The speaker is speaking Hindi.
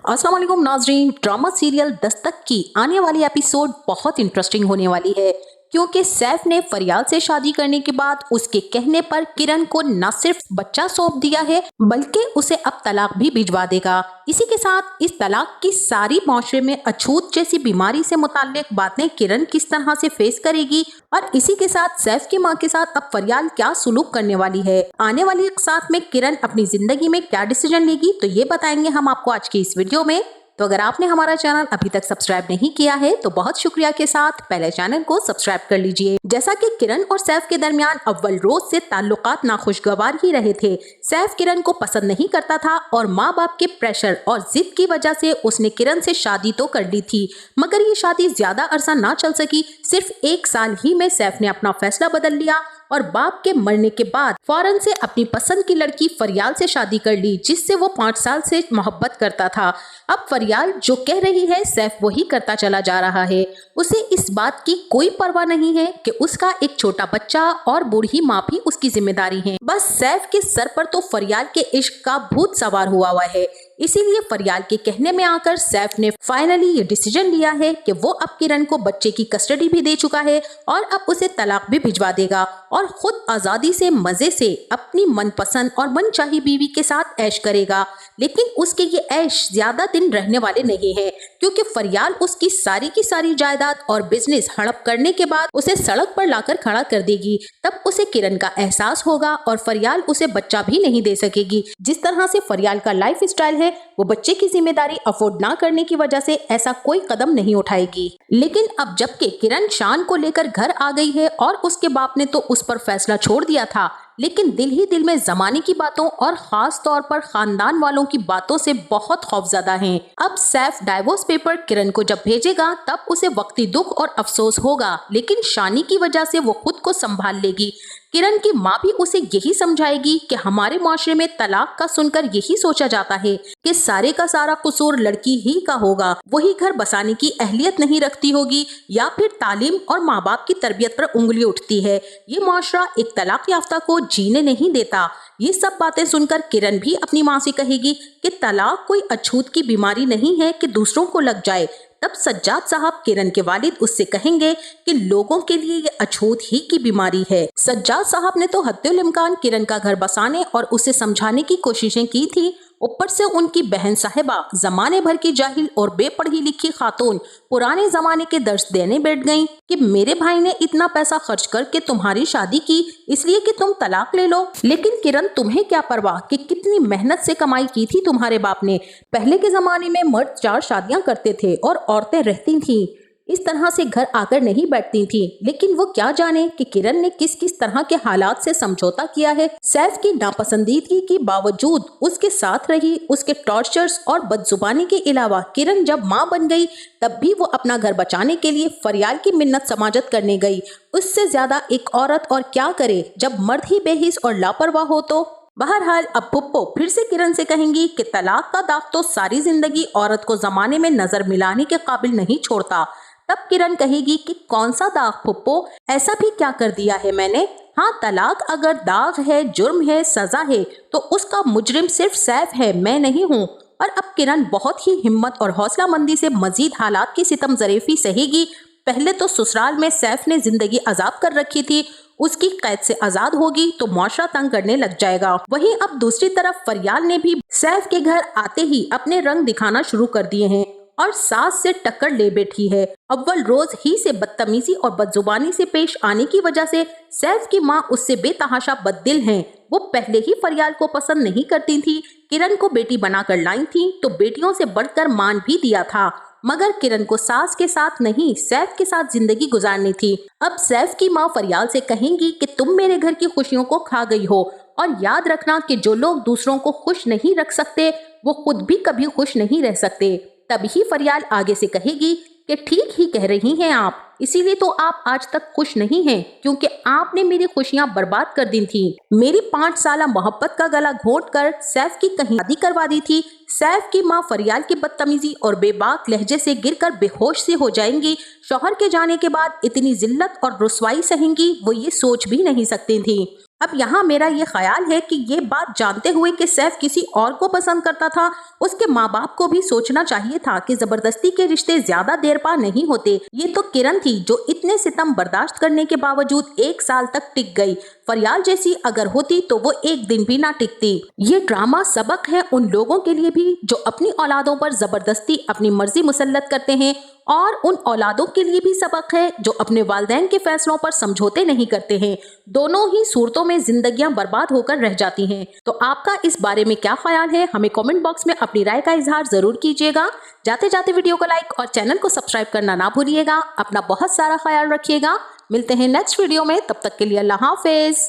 अस्सलाम वालेकुम नाजरीन। ड्रामा सीरियल दस्तक की आने वाली एपिसोड बहुत इंटरेस्टिंग होने वाली है क्योंकि सैफ ने फरियाल से शादी करने के बाद उसके कहने पर किरण को न सिर्फ बच्चा सौंप दिया है बल्कि उसे अब तलाक भी भिजवा देगा। इसी के साथ इस तलाक की सारी माशरे में अछूत जैसी बीमारी से मुताल्लिक बातें किरण किस तरह से फेस करेगी और इसी के साथ सैफ की मां के साथ अब फरियाल क्या सुलूक करने वाली है, आने वाली एक साथ में किरण अपनी जिंदगी में क्या डिसीजन लेगी, तो ये बताएंगे हम आपको आज की इस वीडियो में। तो अगर आपने हमारा चैनल अभी तक सब्सक्राइब नहीं किया है तो बहुत शुक्रिया के साथ पहले चैनल को सब्सक्राइब कर लीजिए। जैसा कि किरण और सैफ के दरमियान अव्वल रोज से ताल्लुकात नाखुशगवार ही रहे थे। सैफ किरण को पसंद नहीं करता था और माँ बाप के प्रेशर और जिद की वजह से उसने किरण से शादी तो कर ली थी, मगर ये शादी ज्यादा अरसा ना चल सकी। सिर्फ 1 साल ही में सैफ ने अपना फैसला बदल लिया और बाप के मरने के बाद फौरन से अपनी पसंद की लड़की फरियाल से शादी कर ली, जिससे वो 5 साल से मोहब्बत करता था। अब फरियाल जो कह रही है सैफ वही करता चला जा रहा है। उसे इस बात की कोई परवाह नहीं है कि उसका एक छोटा बच्चा और बूढ़ी माँ भी उसकी जिम्मेदारी है। बस सैफ के सर पर तो फरियाल के इश्क का भूत सवार हुआ है। इसीलिए फरियाल के कहने में आकर सैफ ने फाइनली ये डिसीजन लिया है कि वो अब किरण को बच्चे की कस्टडी भी दे चुका है और अब उसे तलाक भी भिजवा देगा और खुद आजादी से मजे से अपनी मनपसंद और मनचाही बीवी के साथ ऐश करेगा। लेकिन उसके ये ऐश ज्यादा दिन रहने वाले नहीं है क्योंकि फरियाल उसकी सारी की सारी जायदाद और बिजनेस हड़प करने के बाद उसे सड़क पर लाकर खड़ा कर देगी। तब उसे किरण का एहसास होगा और फरियाल उसे बच्चा भी नहीं दे सकेगी। जिस तरह से फरियाल का लाइफ स्टाइल है वो बच्चे की जिम्मेदारी अफोर्ड ना करने की वजह से ऐसा कोई कदम नहीं उठाएगी। लेकिन अब जबकि किरण शान को लेकर घर आ गई है और उसके बाप ने तो उस पर फैसला छोड़ दिया था, लेकिन दिल ही दिल में जमाने की बातों और खास तौर पर खानदान वालों की बातों से बहुत खौफजदा हैं। अब सैफ डाइवोर्स पेपर किरण को जब भेजेगा तब उसे वक्ती दुख और अफसोस होगा, लेकिन शानी की वजह से वो खुद को संभाल लेगी। किरण की माँ भी उसे यही समझाएगी कि हमारे माशरे में तलाक का सुनकर यही सोचा जाता है कि सारे का सारा कसूर लड़की ही का होगा, वही घर बसाने की अहलियत नहीं रखती होगी या फिर तालीम और माँ बाप की तरबियत पर उंगली उठती है। ये माशरा एक तलाक याफ्ता को जीने नहीं देता। ये सब बातें सुनकर किरण भी अपनी माँ से कहेगी कि तलाक कोई अछूत की बीमारी नहीं है कि दूसरों को लग जाए। तब सज्जाद साहब किरण के वालिद उससे कहेंगे कि लोगों के लिए ये अछूत ही की बीमारी है। सज्जाद साहब ने तो हद्दुल इम्कान किरण का घर बसाने और उसे समझाने की कोशिशें की थी, ऊपर से उनकी बहन साहिबा जमाने भर की जाहिल और बेपढ़ी लिखी खातून पुराने जमाने के दर्श देने बैठ गईं कि मेरे भाई ने इतना पैसा खर्च करके तुम्हारी शादी की इसलिए कि तुम तलाक ले लो। लेकिन किरण तुम्हें क्या परवाह कि कितनी मेहनत से कमाई की थी तुम्हारे बाप ने। पहले के जमाने में मर्द 4 शादियां करते थे और औरतें रहती थीं, इस तरह से घर आकर नहीं बैठती थी। लेकिन वो क्या जाने कि किरण ने किस किस तरह के हालात से समझौता किया है। सैफ की नापसंदीदगी के बावजूद उसके साथ रही, उसके टॉर्चर्स और बदजुबानी के अलावा किरण जब माँ बन गई तब भी वो अपना घर बचाने के लिए फरियाल की मिन्नत समाजत करने गई। उससे ज्यादा एक औरत और क्या करे जब मर्द ही बेहिस और लापरवाह हो। तो बहरहाल अब पुप्पो फिर से किरण से कहेंगी कि तलाक का दाग तो सारी जिंदगी औरत को जमाने में नजर मिलाने के काबिल नहीं छोड़ता। तब किरण कहेगी कि कौन सा दाग पुप्पो, ऐसा भी क्या कर दिया है मैंने। हाँ, तलाक अगर दाग है, जुर्म है, सजा है तो उसका मुजरिम सिर्फ सैफ है, मैं नहीं हूँ। और अब किरण बहुत ही हिम्मत और हौसला मंदी से मजीद हालात की सितम जरीफी सहेगी। पहले तो ससुराल में सैफ ने जिंदगी अजाब कर रखी थी, उसकी कैद से आजाद होगी तो मुआशरा तंग करने लग जाएगा। वहीं अब दूसरी तरफ फरियाल ने भी सैफ के घर आते ही अपने रंग दिखाना शुरू कर दिए हैं और सास से टक्कर ले बैठी है। अव्वल रोज ही से बदतमीजी और बदजुबानी से पेश आने की वजह से सैफ की माँ उससे बेतहाशा बददिल हैं। वो पहले ही फरियाल को पसंद नहीं करती थी, किरण को बेटी बनाकर लाई थी तो बेटियों से बढ़कर मान भी दिया था, मगर किरण को सास के साथ नहीं सैफ के साथ जिंदगी गुजारनी थी। अब सैफ की माँ फरियाल से कहेंगी कि तुम मेरे घर की खुशियों को खा गई हो और याद रखना कि जो लोग दूसरों को खुश नहीं रख सकते वो खुद भी कभी खुश नहीं रह सकते। तभी फरियाल आगे से कहेगी कि ठीक ही कह रही हैं आप, इसीलिए तो आप आज तक खुश नहीं हैं क्योंकि आपने मेरी खुशियां बर्बाद कर दी थी। मेरी 5 साल मोहब्बत का गला घोंट कर सैफ की कहीं शादी करवा दी थी। सैफ की माँ फरियाल की बदतमीजी और बेबाक लहजे से गिरकर बेहोश से हो जाएंगी। शौहर के जाने के बाद इतनी जिल्लत और रुसवाई सहेंगी वो ये सोच भी नहीं सकती थी। अब यहाँ मेरा ये ख्याल है कि ये बात जानते हुए कि सैफ किसी और को पसंद करता था, उसके माँ बाप को भी सोचना चाहिए था कि जबरदस्ती के रिश्ते ज्यादा देर पा नहीं होते। ये तो किरण थी जो इतने सितम बर्दाश्त करने के बावजूद 1 साल तक टिक गई। फरियाल जैसी अगर होती तो वो 1 दिन भी ना टिकती। ये ड्रामा सबक है उन लोगों के लिए भी जो अपनी औलादों पर जबरदस्ती अपनी मर्जी मुसल्लत करते हैं, और उन औलादों के लिए भी सबक है जो अपने वालिदैन के फैसलों पर समझौते नहीं करते हैं। दोनों ही सूरतों में जिंदगियां बर्बाद होकर रह जाती हैं। तो आपका इस बारे में क्या ख्याल है, हमें कमेंट बॉक्स में अपनी राय का इजहार जरूर कीजिएगा। जाते जाते वीडियो को लाइक और चैनल को सब्सक्राइब करना ना भूलिएगा। अपना बहुत सारा ख्याल रखिएगा। मिलते हैं नेक्स्ट वीडियो में, तब तक के लिए अल्लाह हाफिज।